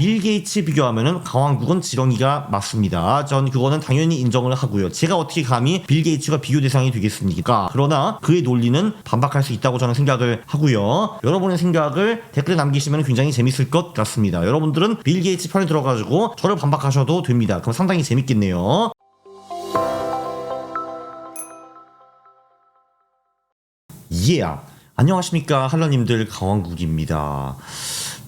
빌 게이츠 비교하면은 강왕국은 지렁이가 맞습니다. 전 그거는 당연히 인정을 하고요. 제가 어떻게 감히 빌 게이츠가 비교 대상이 되겠습니까? 그러나 그의 논리는 반박할 수 있다고 저는 생각을 하고요. 여러분의 생각을 댓글에 남기시면 굉장히 재밌을 것 같습니다. 여러분들은 빌 게이츠 편에 들어가지고 저를 반박하셔도 됩니다. 그럼 상당히 재밌겠네요. 안녕하십니까 할러님들, 강왕국입니다.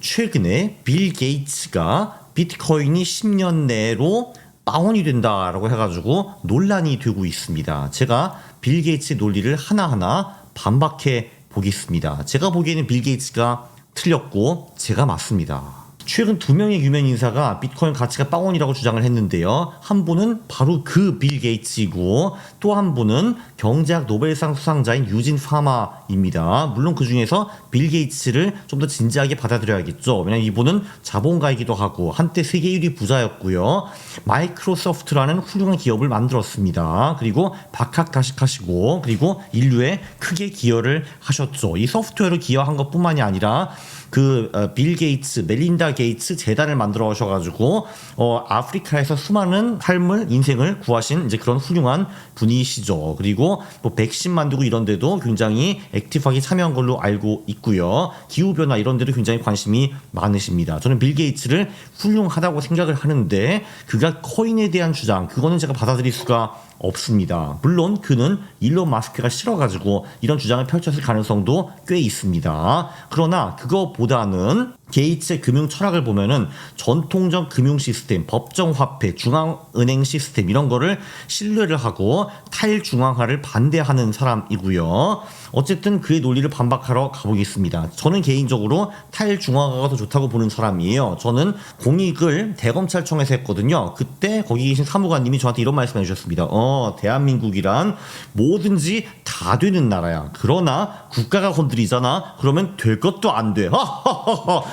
최근에 빌 게이츠가 비트코인이 10년 내로 빵원이 된다라고 해가지고 논란이 되고 있습니다. 제가 빌 게이츠 논리를 하나하나 반박해 보겠습니다. 제가 보기에는 빌 게이츠가 틀렸고 제가 맞습니다. 최근 2명의 유명 인사가 비트코인 가치가 빵원이라고 주장을 했는데요. 한 분은 바로 그 빌 게이츠이고 또 한 분은 경제학 노벨상 수상자인 유진 파마입니다. 물론 그 중에서 빌 게이츠를 좀 더 진지하게 받아들여야겠죠. 왜냐면 이분은 자본가이기도 하고 한때 세계 1위 부자였고요. 마이크로소프트라는 훌륭한 기업을 만들었습니다. 그리고 박학다식하시고 그리고 인류에 크게 기여를 하셨죠. 이 소프트웨어를 기여한 것뿐만이 아니라 빌 게이츠, 멜린다 게이츠 재단을 만들어 오셔가지고 아프리카에서 수많은 인생을 구하신 이제 그런 훌륭한 분이시죠. 그리고 뭐 백신 만들고 이런 데도 굉장히 액티브하게 참여한 걸로 알고 있고요. 기후변화 이런 데도 굉장히 관심이 많으십니다. 저는 빌 게이츠를 훌륭하다고 생각을 하는데 그가 코인에 대한 주장, 그거는 제가 받아들일 수가 없습니다. 물론 그는 일론 마스크가 싫어가지고 이런 주장을 펼쳤을 가능성도 꽤 있습니다. 그러나 그거보다는 게이츠의 금융 철학을 보면은 전통적 금융 시스템, 법정 화폐, 중앙은행 시스템 이런 거를 신뢰를 하고 탈중앙화를 반대하는 사람이고요. 어쨌든 그의 논리를 반박하러 가보겠습니다. 저는 개인적으로 탈중앙화가 더 좋다고 보는 사람이에요. 저는 공익을 대검찰청에서 했거든요. 그때 거기 계신 사무관님이 저한테 이런 말씀을 해주셨습니다. 대한민국이란 뭐든지 다 되는 나라야. 그러나 국가가 건드리잖아. 그러면 될 것도 안 돼.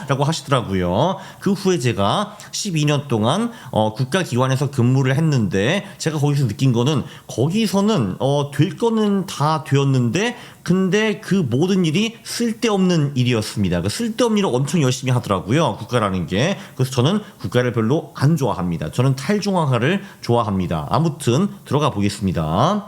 라고 하시더라고요. 그 후에 제가 12년 동안 국가기관에서 근무를 했는데 제가 거기서 느낀 거는 거기서는 될 거는 다 되었는데 근데 그 모든 일이 쓸데없는 일이었습니다. 그 쓸데없는 일을 엄청 열심히 하더라고요. 국가라는 게. 그래서 저는 국가를 별로 안 좋아합니다. 저는 탈중앙화를 좋아합니다. 아무튼 들어가 보겠습니다.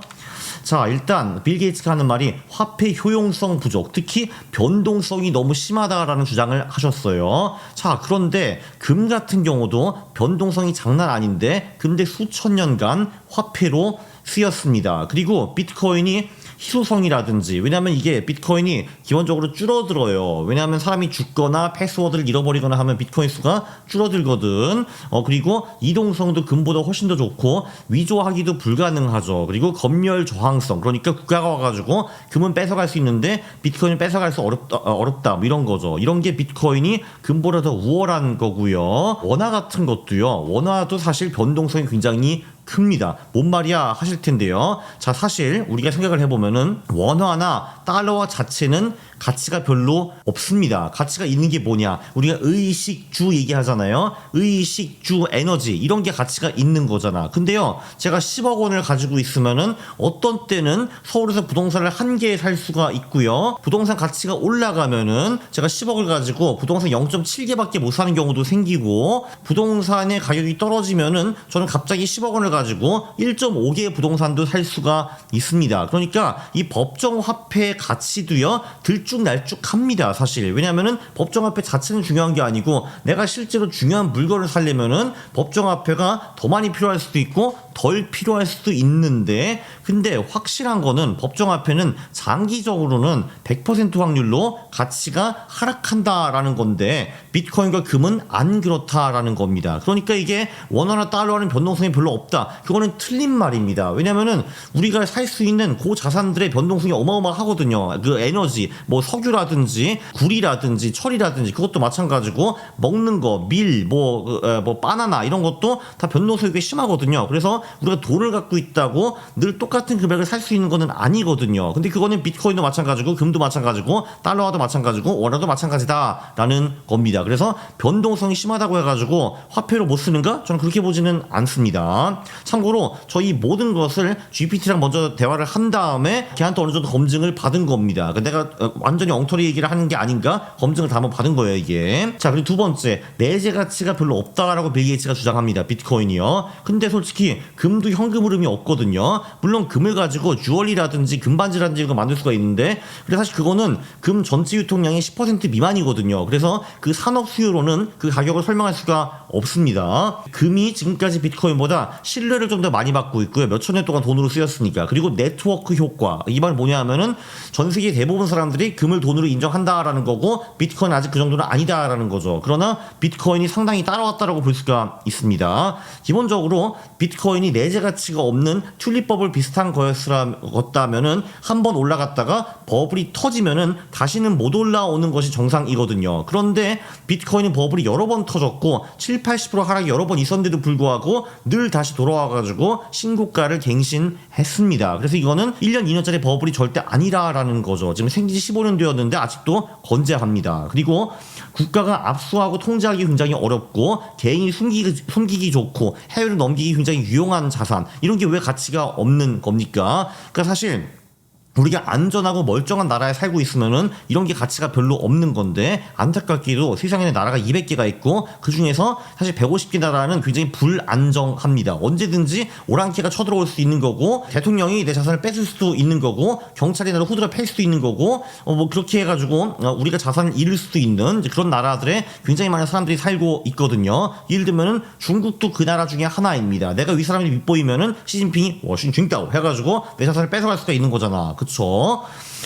자, 일단 빌 게이츠가 하는 말이 화폐 효용성 부족, 특히 변동성이 너무 심하다라는 주장을 하셨어요. 자, 그런데 금 같은 경우도 변동성이 장난 아닌데 근데 수천 년간 화폐로 쓰였습니다. 그리고 비트코인이 희소성이라든지, 왜냐하면 이게 비트코인이 기본적으로 줄어들어요. 왜냐하면 사람이 죽거나 패스워드를 잃어버리거나 하면 비트코인 수가 줄어들거든. 그리고 이동성도 금보다 훨씬 더 좋고 위조하기도 불가능하죠. 그리고 검열 저항성, 그러니까 국가가 와가지고 금은 뺏어갈 수 있는데 비트코인을 뺏어갈 수 어렵다 뭐 이런 거죠. 이런 게 비트코인이 금보다 더 우월한 거고요. 원화 같은 것도요. 원화도 사실 변동성이 굉장히 큽니다. 뭔 말이야 하실 텐데요. 자, 사실 우리가 생각을 해보면은 원화나 달러화 자체는 가치가 별로 없습니다. 가치가 있는 게 뭐냐? 우리가 의식주 얘기하잖아요. 의식주 에너지 이런 게 가치가 있는 거잖아. 근데요, 제가 10억 원을 가지고 있으면은 어떤 때는 서울에서 부동산을 한 개 살 수가 있고요. 부동산 가치가 올라가면은 제가 10억을 가지고 부동산 0.7개밖에 못 사는 경우도 생기고, 부동산의 가격이 떨어지면은 저는 갑자기 10억 원을 가지고 1.5개의 부동산도 살 수가 있습니다. 그러니까 이 법정 화폐 가치도요 들쭉날쭉합니다. 사실 왜냐하면은 법정화폐 자체는 중요한 게 아니고 내가 실제로 중요한 물건을 사려면은 법정화폐가 더 많이 필요할 수도 있고 덜 필요할 수도 있는데, 근데 확실한 거는 법정화폐는 장기적으로는 100% 확률로 가치가 하락한다라는 건데 비트코인과 금은 안 그렇다라는 겁니다. 그러니까 이게 원화나 달러와는 변동성이 별로 없다, 그거는 틀린 말입니다. 왜냐면은 우리가 살 수 있는 고자산들의 변동성이 어마어마하거든요. 그 에너지, 뭐 석유라든지 구리라든지 철이라든지 그것도 마찬가지고, 먹는 거, 밀, 뭐 바나나 이런 것도 다 변동성이 꽤 심하거든요. 그래서 우리가 돈을 갖고 있다고 늘 똑같은 금액을 살 수 있는 거는 아니거든요. 근데 그거는 비트코인도 마찬가지고 금도 마찬가지고 달러와도 마찬가지고 원화도 마찬가지다라는 겁니다. 그래서 변동성이 심하다고 해가지고 화폐로 못 쓰는가? 저는 그렇게 보지는 않습니다. 참고로 저희 모든 것을 GPT랑 먼저 대화를 한 다음에 걔한테 어느 정도 검증을 받은 겁니다. 내가 완전히 엉터리 얘기를 하는 게 아닌가 검증을 다 한번 받은 거예요, 이게. 자, 그리고 두 번째, 내재 가치가 별로 없다라고 빌 게이츠가 주장합니다. 비트코인이요. 근데 솔직히 금도 현금 흐름이 없거든요. 물론 금을 가지고 주얼리라든지 금반지라든지 이거 만들 수가 있는데, 근데 사실 그거는 금 전체 유통량의 10% 미만이거든요. 그래서 그 산업 수요로는 그 가격을 설명할 수가 없습니다. 금이 지금까지 비트코인보다 신뢰를 좀 더 많이 받고 있고요. 몇천 년 동안 돈으로 쓰였으니까. 그리고 네트워크 효과. 이 말은 뭐냐 하면은 전 세계 대부분 사람들이 금을 돈으로 인정한다라는 거고, 비트코인은 아직 그 정도는 아니다라는 거죠. 그러나 비트코인이 상당히 따라왔다라고 볼 수가 있습니다. 기본적으로 비트코인이 내재 가치가 없는 튤립 버블 비슷한 거였다면은 한번 올라갔다가 버블이 터지면은 다시는 못 올라오는 것이 정상이거든요. 그런데 비트코인은 버블이 여러 번 터졌고 7, 80% 하락이 여러 번 있었는데도 불구하고 늘 다시 돌아와가지고 신고가를 갱신했습니다. 그래서 이거는 1년, 2년짜리 버블이 절대 아니라라는 거죠. 지금 생긴 지 15년 되었는데 아직도 건재합니다. 그리고 국가가 압수하고 통제하기 굉장히 어렵고 개인이 숨기기 좋고 해외로 넘기기 굉장히 유용한 자산, 이런 게 왜 가치가 없는 겁니까? 그러니까 사실 우리가 안전하고 멀쩡한 나라에 살고 있으면은 이런 게 가치가 별로 없는 건데, 안타깝게도 세상에는 나라가 200개가 있고 그 중에서 사실 150개 나라는 굉장히 불안정합니다. 언제든지 오랑캐가 쳐들어올 수 있는 거고, 대통령이 내 자산을 뺏을 수도 있는 거고, 경찰이 나를 후드려 팰 수도 있는 거고, 뭐 그렇게 해가지고 우리가 자산을 잃을 수도 있는 그런 나라들에 굉장히 많은 사람들이 살고 있거든요. 예를 들면은 중국도 그 나라 중에 하나입니다. 내가 위 사람이 밉보이면은 시진핑이 워싱턴 해가지고 내 자산을 뺏어갈 수가 있는 거잖아. 그쵸?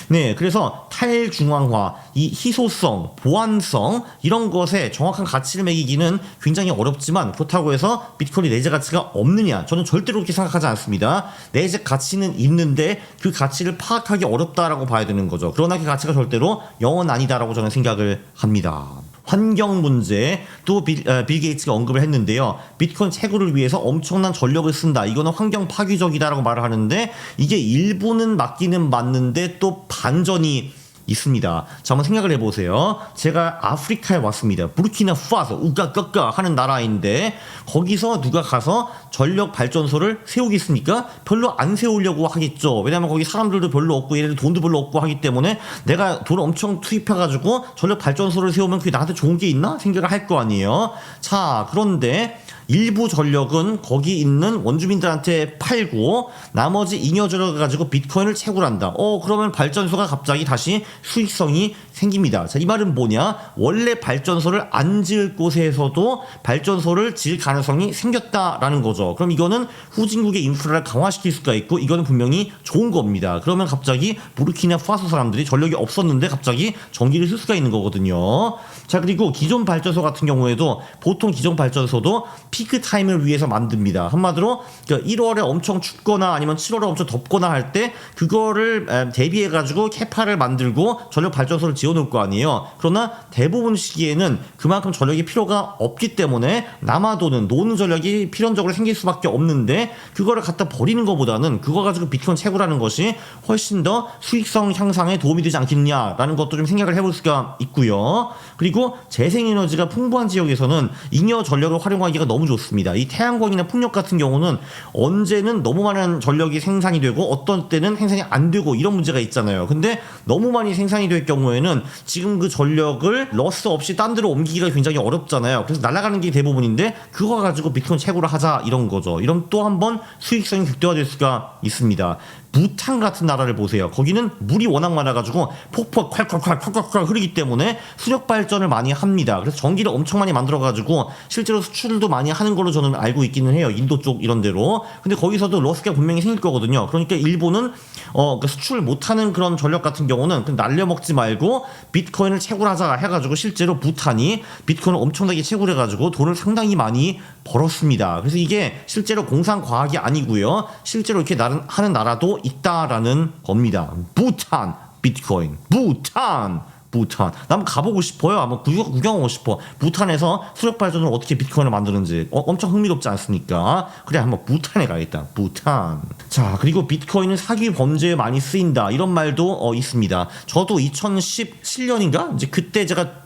네, 그래서 탈중앙화, 이 희소성, 보안성, 이런 것에 정확한 가치를 매기기는 굉장히 어렵지만, 그렇다고 해서 비트코인이 내재 가치가 없느냐? 저는 절대로 그렇게 생각하지 않습니다. 내재 가치는 있는데 그 가치를 파악하기 어렵다라고 봐야 되는 거죠. 그러나 그 가치가 절대로 영원 아니다라고 저는 생각을 합니다. 환경 문제, 또 빌 게이츠가 언급을 했는데요. 비트코인 채굴을 위해서 엄청난 전력을 쓴다. 이거는 환경 파괴적이다라고 말을 하는데, 이게 일부는 맞기는 맞는데 또 반전이 있습니다. 자, 한번 생각을 해보세요. 제가 아프리카에 왔습니다. 부르키나파소, 우까까까 하는 나라인데, 거기서 누가 가서 전력 발전소를 세우겠습니까? 별로 안 세우려고 하겠죠. 왜냐면 거기 사람들도 별로 없고 얘네들 돈도 별로 없고 하기 때문에, 내가 돈을 엄청 투입해가지고 전력 발전소를 세우면 그게 나한테 좋은 게 있나? 생각을 할 거 아니에요. 자, 그런데 일부 전력은 거기 있는 원주민들한테 팔고 나머지 잉여전력을 가지고 비트코인을 채굴한다. 그러면 발전소가 갑자기 다시 수익성이 생깁니다. 자, 이 말은 뭐냐? 원래 발전소를 안 지을 곳에서도 발전소를 지을 가능성이 생겼다라는 거죠. 그럼 이거는 후진국의 인프라를 강화시킬 수가 있고, 이거는 분명히 좋은 겁니다. 그러면 갑자기 부르키나파소 사람들이 전력이 없었는데 갑자기 전기를 쓸 수가 있는 거거든요. 자, 그리고 기존 발전소 같은 경우에도 보통 기존 발전소도 피크 타임을 위해서 만듭니다. 한마디로 1월에 엄청 춥거나 아니면 7월에 엄청 덥거나 할 때 그거를 대비해가지고 캐파를 만들고 전력 발전소를 지어놓을 거 아니에요. 그러나 대부분 시기에는 그만큼 전력이 필요가 없기 때문에 남아도는 노는 전력이 필연적으로 생길 수밖에 없는데, 그거를 갖다 버리는 것보다는 그거 가지고 비트코인 채굴하는 것이 훨씬 더 수익성 향상에 도움이 되지 않겠냐라는 것도 좀 생각을 해볼 수가 있고요. 그리고 재생에너지가 풍부한 지역에서는 잉여 전력을 활용하기가 너무 좋습니다. 이 태양광이나 풍력 같은 경우는 언제는 너무 많은 전력이 생산이 되고 어떤 때는 생산이 안 되고 이런 문제가 있잖아요. 근데 너무 많이 생산이 될 경우에는 지금 그 전력을 러스 없이 딴 데로 옮기기가 굉장히 어렵잖아요. 그래서 날아가는 게 대부분인데, 그거 가지고 비트코인 채굴을 하자 이런 거죠. 이러면 또 한 번 수익성이 극대화될 수가 있습니다. 부탄 같은 나라를 보세요. 거기는 물이 워낙 많아가지고 폭포가 콸콸콸 흐르기 때문에 수력 발전을 많이 합니다. 그래서 전기를 엄청 많이 만들어가지고 실제로 수출도 많이 하는 걸로 저는 알고 있기는 해요. 인도 쪽 이런 데로. 근데 거기서도 러스가 분명히 생길 거거든요. 그러니까 일본은 수출 못하는 그런 전력 같은 경우는 그냥 날려먹지 말고 비트코인을 채굴하자 해가지고 실제로 부탄이 비트코인을 엄청나게 채굴해가지고 돈을 상당히 많이 벌었습니다. 그래서 이게 실제로 공상과학이 아니고요. 실제로 이렇게 하는 나라도 있다라는 겁니다. 부탄 비트코인, 부탄 부탄. 나 한번 가보고 싶어요. 한번 구경하고 싶어. 부탄에서 수력 발전으로 어떻게 비트코인을 만드는지 엄청 흥미롭지 않습니까? 그래, 한번 부탄에 가야겠다. 부탄. 자, 그리고 비트코인은 사기 범죄에 많이 쓰인다. 이런 말도 있습니다. 저도 2017년인가? 이제 그때 제가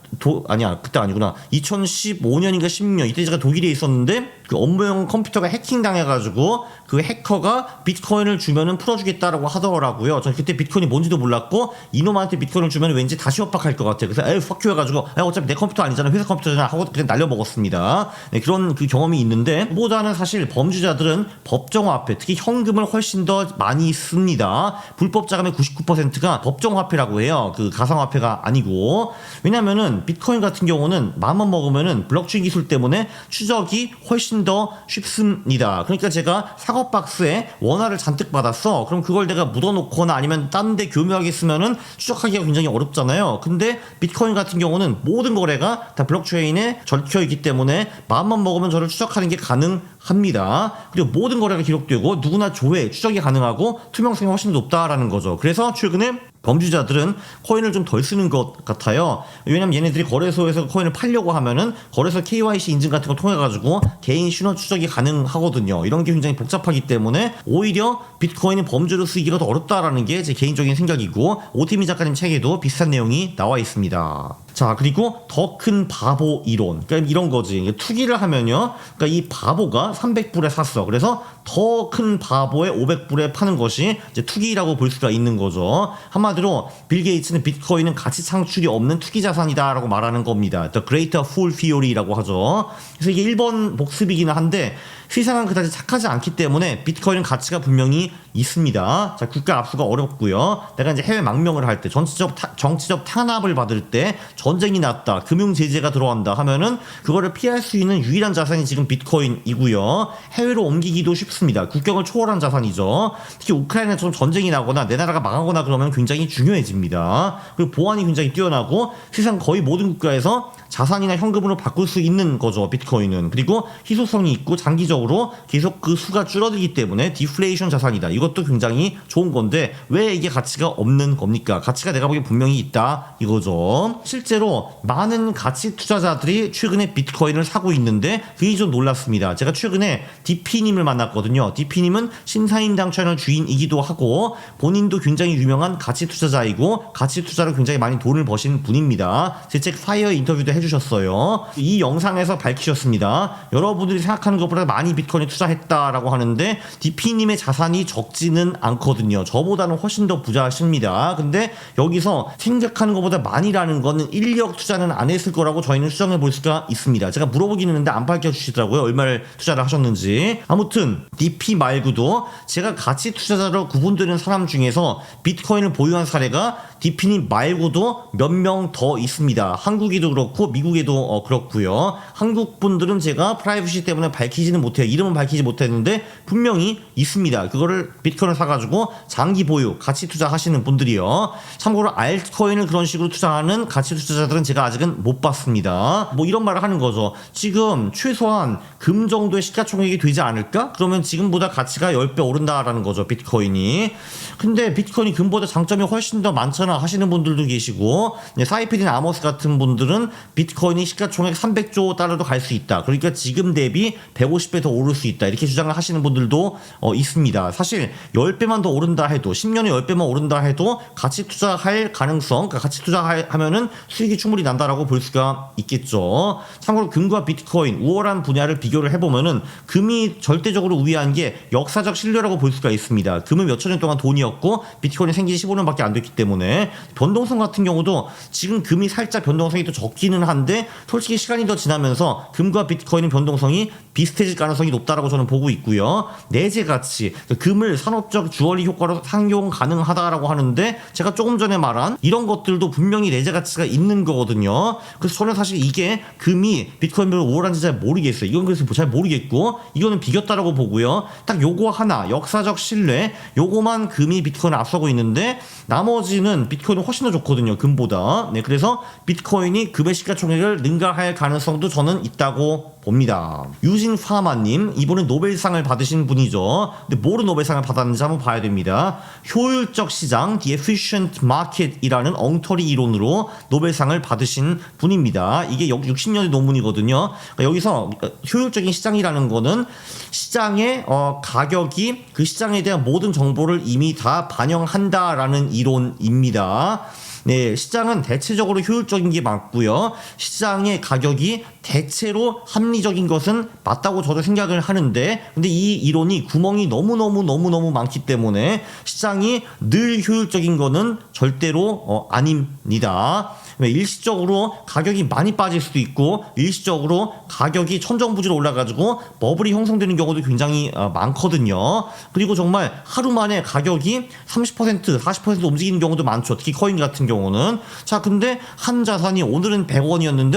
아니야, 그때 아니구나. 2015년인가 16년 이때 제가 독일에 있었는데 그 업무용 컴퓨터가 해킹 당해가지고 그 해커가 비트코인을 주면은 풀어주겠다라고 하더라고요. 전 그때 비트코인이 뭔지도 몰랐고 이놈한테 비트코인을 주면 왠지 다시 협박할 것 같아요. 그래서 에이 fuck you 해가지고 어차피 내 컴퓨터 아니잖아, 회사 컴퓨터잖아 하고 그냥 날려먹었습니다. 네, 그런 그 경험이 있는데 그보다는 사실 범죄자들은 법정화폐, 특히 현금을 훨씬 더 많이 씁니다. 불법 자금의 99%가 법정화폐라고 해요. 그 가상화폐가 아니고. 왜냐면은 비트코인 같은 경우는 마음만 먹으면은 블록체인 기술 때문에 추적이 훨씬 더 쉽습니다. 그러니까 제가 사과 박스에 원화를 잔뜩 받았어. 그럼 그걸 내가 묻어놓거나 아니면 딴 데 교묘하게 쓰면은 추적하기가 굉장히 어렵잖아요. 근데 비트코인 같은 경우는 모든 거래가 다 블록체인에 적혀 있기 때문에 마음만 먹으면 저를 추적하는 게 가능합니다. 그리고 모든 거래가 기록되고 누구나 조회, 추적이 가능하고 투명성이 훨씬 높다라는 거죠. 그래서 최근에 범죄자들은 코인을 좀 덜 쓰는 것 같아요. 왜냐면 얘네들이 거래소에서 코인을 팔려고 하면은 거래소 KYC 인증 같은 거 통해 가지고 개인 신원 추적이 가능하거든요. 이런 게 굉장히 복잡하기 때문에 오히려 비트코인은 범죄로 쓰기가 더 어렵다라는 게 제 개인적인 생각이고 오태민 작가님 책에도 비슷한 내용이 나와 있습니다. 자, 그리고 더 큰 바보 이론. 그러니까 이런 거지. 투기를 하면요. 그러니까 이 바보가 300불에 샀어. 그래서 더 큰 바보에 500불에 파는 것이 이제 투기라고 볼 수가 있는 거죠. 한마디로 빌 게이츠는 비트코인은 가치 창출이 없는 투기 자산이다라고 말하는 겁니다. The Greater Fool Theory라고 하죠. 그래서 이게 1번 복습이기는 한데 세상은 그다지 착하지 않기 때문에 비트코인은 가치가 분명히 있습니다. 자, 국가 압수가 어렵고요. 내가 이제 해외 망명을 할 때, 정치적 탄압을 받을 때, 전쟁이 났다, 금융 제재가 들어간다 하면은 그거를 피할 수 있는 유일한 자산이 지금 비트코인이고요. 해외로 옮기기도 쉽습니다. 국경을 초월한 자산이죠. 특히 우크라이나처럼 전쟁이 나거나 내 나라가 망하거나 그러면 굉장히 중요해집니다. 그리고 보안이 굉장히 뛰어나고 세상 거의 모든 국가에서 자산이나 현금으로 바꿀 수 있는 거죠, 비트코인은. 그리고 희소성이 있고 장기적으로 계속 그 수가 줄어들기 때문에 디플레이션 자산이다. 이것도 굉장히 좋은 건데 왜 이게 가치가 없는 겁니까? 가치가 내가 보기엔 분명히 있다 이거죠. 실제로 많은 가치 투자자들이 최근에 비트코인을 사고 있는데 그게 좀 놀랐습니다. 제가 최근에 DP님을 만났거든요. DP님은 신사임당 채널 주인이기도 하고 본인도 굉장히 유명한 가치 투자자이고 가치 투자로 굉장히 많이 돈을 버신 분입니다. 제 책 파이어 인터뷰도 해주셨어요. 이 영상에서 밝히셨습니다. 여러분들이 생각하는 것보다 많이 비트코인에 투자했다라고 하는데 DP님의 자산이 적지는 않거든요. 저보다는 훨씬 더 부자십니다. 근데 여기서 생각하는 것보다 많이라는 거는 인력 투자는 안 했을 거라고 저희는 추정해 볼 수가 있습니다. 제가 물어보긴 했는데 안 밝혀주시더라고요. 얼마를 투자를 하셨는지. 아무튼 DP 말고도 제가 가치 투자자로 구분되는 사람 중에서 비트코인을 보유한 사례가 DP님 말고도 몇 명 더 있습니다. 한국에도 그렇고 미국에도 그렇고요. 한국 분들은 제가 프라이버시 때문에 밝히지는 못해요. 이름은 밝히지 못했는데 분명히 있습니다. 그거를 비트코인을 사가지고 장기 보유, 가치 투자하시는 분들이요. 참고로 알트코인을 그런 식으로 투자하는 가치 투자자들은 제가 아직은 못 봤습니다. 뭐 이런 말을 하는 거죠. 지금 최소한 금 정도의 시가총액이 되지 않을까? 그러면 지금보다 가치가 10배 오른다라는 거죠, 비트코인이. 근데 비트코인이 금보다 장점이 훨씬 더 많잖아 하시는 분들도 계시고, 사이피딘 아모스 같은 분들은 비트코인이 시가총액 300조 달러도 갈 수 있다. 그러니까 지금 대비 150배 더 오를 수 있다. 이렇게 주장을 하시는 분들도 있습니다. 사실 10배만 더 오른다 해도 10년에 10배만 오른다 해도 가치 투자할 가능성, 그러니까 가치 투자하면은 수익이 충분히 난다라고 볼 수가 있겠죠. 참고로 금과 비트코인 우월한 분야를 비교를 해보면은 금이 절대적으로 우위한 게 역사적 신뢰라고 볼 수가 있습니다. 금은 몇천 년 동안 돈이었고 비트코인이 생긴 지 15년밖에 안 됐기 때문에 변동성 같은 경우도 지금 금이 살짝 변동성이 더 적기는 한데 솔직히 시간이 더 지나면서 금과 비트코인은 변동성이 비슷해질 가능성이 높다라고 저는 보고 있고요. 내재 가치, 금을 산업적 주얼리 효과로 상용 가능하다라고 하는데 제가 조금 전에 말한 이런 것들도 분명히 내재 가치가 있는 거거든요. 그래서 저는 사실 이게 금이 비트코인별로 우월한지 잘 모르겠어요. 이건 그래서 잘 모르겠고 이거는 비겼다라고 보고요. 딱 요거 하나 역사적 신뢰 요거만 금이 비트코인을 앞서고 있는데 나머지는 비트코인은 훨씬 더 좋거든요. 금보다. 네, 그래서 비트코인이 금의 시가총액을 능가할 가능성도 저는 있다고 봅니다. 유진 파마님, 이분은 노벨상을 받으신 분이죠. 근데 뭐로 노벨상을 받았는지 한번 봐야 됩니다. 효율적 시장, The Efficient Market이라는 엉터리 이론으로 노벨상을 받으신 분입니다. 이게 60년대 논문이거든요. 그러니까 여기서 효율적인 시장이라는 거는 시장의 가격이 그 시장에 대한 모든 정보를 이미 다 반영한다라는 이론입니다. 네, 시장은 대체적으로 효율적인 게 맞고요. 시장의 가격이 대체로 합리적인 것은 맞다고 저도 생각을 하는데, 근데 이 이론이 구멍이 너무너무 많기 때문에 시장이 늘 효율적인 거는 절대로 아닙니다. 일시적으로 가격이 많이 빠질 수도 있고 일시적으로 가격이 천정부지로 올라가지고 버블이 형성되는 경우도 굉장히 많거든요. 그리고 정말 하루 만에 가격이 30% 40% 움직이는 경우도 많죠. 특히 코인 같은 경우는. 자, 근데 한 자산이 오늘은 100원이었는데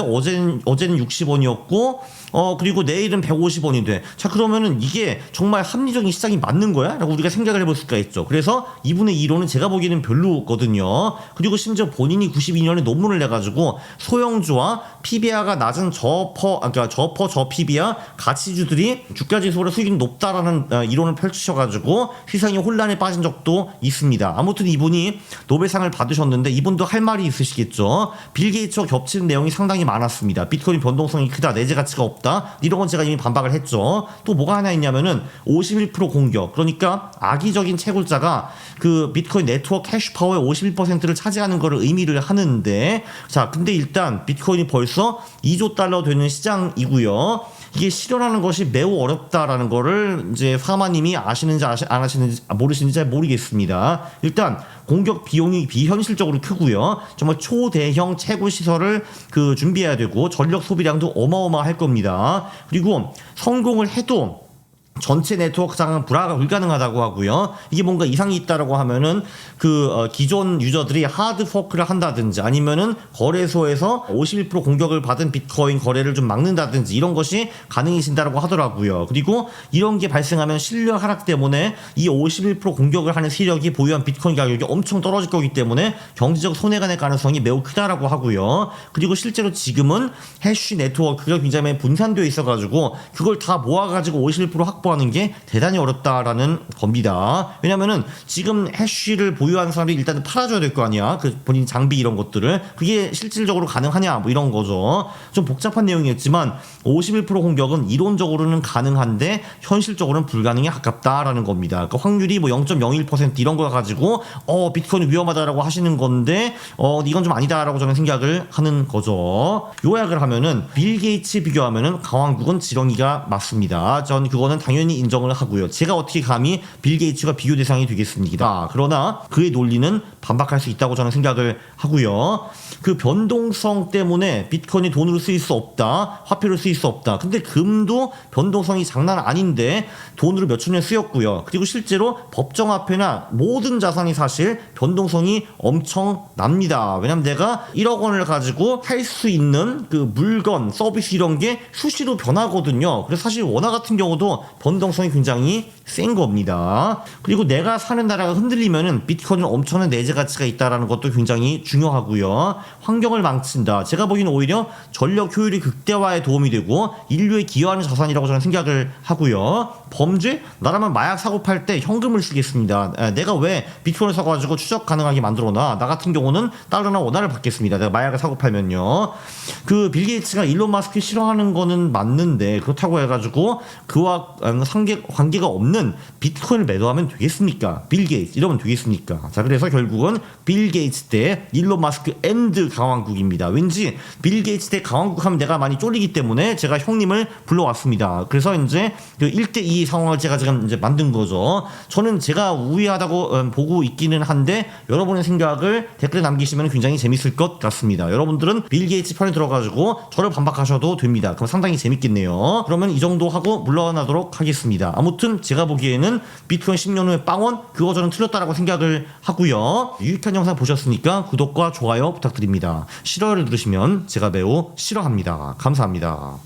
어제는 60원이었고 그리고 내일은 150원이 돼. 자, 그러면은 이게 정말 합리적인 시장이 맞는 거야? 라고 우리가 생각을 해볼 수가 있죠. 그래서 이분의 이론은 제가 보기에는 별로거든요. 그리고 심지어 본인이 92년에 논문을 내가지고 소형주와 PBR가 낮은 저퍼 PBR 가치주들이 주가지수보다 수익이 높다라는 이론을 펼치셔가지고 시장이 혼란에 빠진 적도 있습니다. 아무튼 이분이 노벨상을 받으셨는데 이분도 할 말이 있으시겠죠. 빌 게이츠와 겹치는 내용이 상당히 많았습니다. 비트코인 변동성이 크다, 내재 가치가 없다, 이런 건 제가 이미 반박을 했죠. 또 뭐가 하나 있냐면은 51% 공격, 그러니까 악의적인 채굴자가 그 비트코인 네트워크 캐시파워의 51%를 차지하는 것을 의미를 하는데, 자, 근데 일단 비트코인이 벌써 2조 달러 되는 시장이고요. 이게 실현하는 것이 매우 어렵다라는 거를 이제 파마님이 아시는지 안 아시는지 모르시는지 잘 모르겠습니다. 일단 공격 비용이 비현실적으로 크고요. 정말 초대형 채굴 시설을 준비해야 되고 전력 소비량도 어마어마할 겁니다. 그리고 성공을 해도 전체 네트워크 상은 불가능하다고 하고요. 이게 뭔가 이상이 있다라고 하면은 기존 유저들이 하드 포크를 한다든지 아니면은 거래소에서 51% 공격을 받은 비트코인 거래를 좀 막는다든지 이런 것이 가능해진다라고 하더라고요. 그리고 이런 게 발생하면 신뢰 하락 때문에 이 51% 공격을 하는 세력이 보유한 비트코인 가격이 엄청 떨어질 거기 때문에 경제적 손해가 날 가능성이 매우 크다라고 하고요. 그리고 실제로 지금은 해쉬 네트워크가 굉장히 분산되어 있어가지고 그걸 다 모아가지고 51% 확보 하는 게 대단히 어렵다라는 겁니다. 왜냐면은 지금 해쉬를 보유하는 사람이 일단은 팔아줘야 될 거 아니야. 본인 장비 이런 것들을. 그게 실질적으로 가능하냐 뭐 이런 거죠. 좀 복잡한 내용이었지만 51% 공격은 이론적으로는 가능한데 현실적으로는 불가능에 가깝다라는 겁니다. 그러니까 확률이 뭐 0.01% 이런 거 가지고 비트코인이 위험하다라고 하시는 건데 이건 좀 아니다라고 저는 생각을 하는 거죠. 요약을 하면은 빌 게이츠 비교하면은 강왕국은 지렁이가 맞습니다. 전 그거는 당연히 인정을 하고요. 제가 어떻게 감히 빌 게이츠가 비교 대상이 되겠습니까? 그러나 그의 논리는 반박할 수 있다고 저는 생각을 하고요. 그 변동성 때문에 비트코인이 돈으로 쓰일 수 없다, 화폐로 쓰일 수 없다. 근데 금도 변동성이 장난 아닌데 돈으로 몇천 년 쓰였고요. 그리고 실제로 법정화폐나 모든 자산이 사실 변동성이 엄청 납니다. 왜냐면 내가 1억 원을 가지고 할 수 있는 그 물건, 서비스 이런 게 수시로 변하거든요. 그래서 사실 원화 같은 경우도 변동성이 굉장히 센 겁니다. 그리고 내가 사는 나라가 흔들리면은 비트코인은 엄청난 내재 가치가 있다라는 것도 굉장히 중요하고요. 환경을 망친다. 제가 보기에는 오히려 전력 효율이 극대화에 도움이 되고 인류에 기여하는 자산이라고 저는 생각을 하고요. 범죄? 나라면 마약 사고 팔 때 현금을 쓰겠습니다. 내가 왜 비트코인을 사가지고 추적 가능하게 만들어놔? 나 같은 경우는 달러나 원화를 받겠습니다. 내가 마약을 사고 팔면요. 빌 게이츠가 일론 마스크 싫어하는 거는 맞는데 그렇다고 해가지고 그와 관계가 없는 비트코인을 매도하면 되겠습니까? 빌 게이츠 이러면 되겠습니까? 자, 그래서 결국은 빌 게이츠 대 일론 마스크 앤드 강왕국입니다. 왠지 빌 게이츠 대 강왕국 하면 내가 많이 쫄리기 때문에 제가 형님을 불러왔습니다. 그래서 이제 1대2 상황을 제가 지금 이제 만든 거죠. 저는 제가 우위하다고 보고 있기는 한데 여러분의 생각을 댓글에 남기시면 굉장히 재밌을 것 같습니다. 여러분들은 빌 게이츠 편에 들어가지고 저를 반박하셔도 됩니다. 그럼 상당히 재밌겠네요. 그러면 이 정도 하고 물러나도록 하겠습니다. 아무튼 제가 보기에는 비트코인 10년 후에 빵원 그거 저는 틀렸다라고 생각을 하고요. 유익한 영상 보셨으니까 구독과 좋아요 부탁드립니다. 싫어요를 누르시면 제가 매우 싫어합니다. 감사합니다.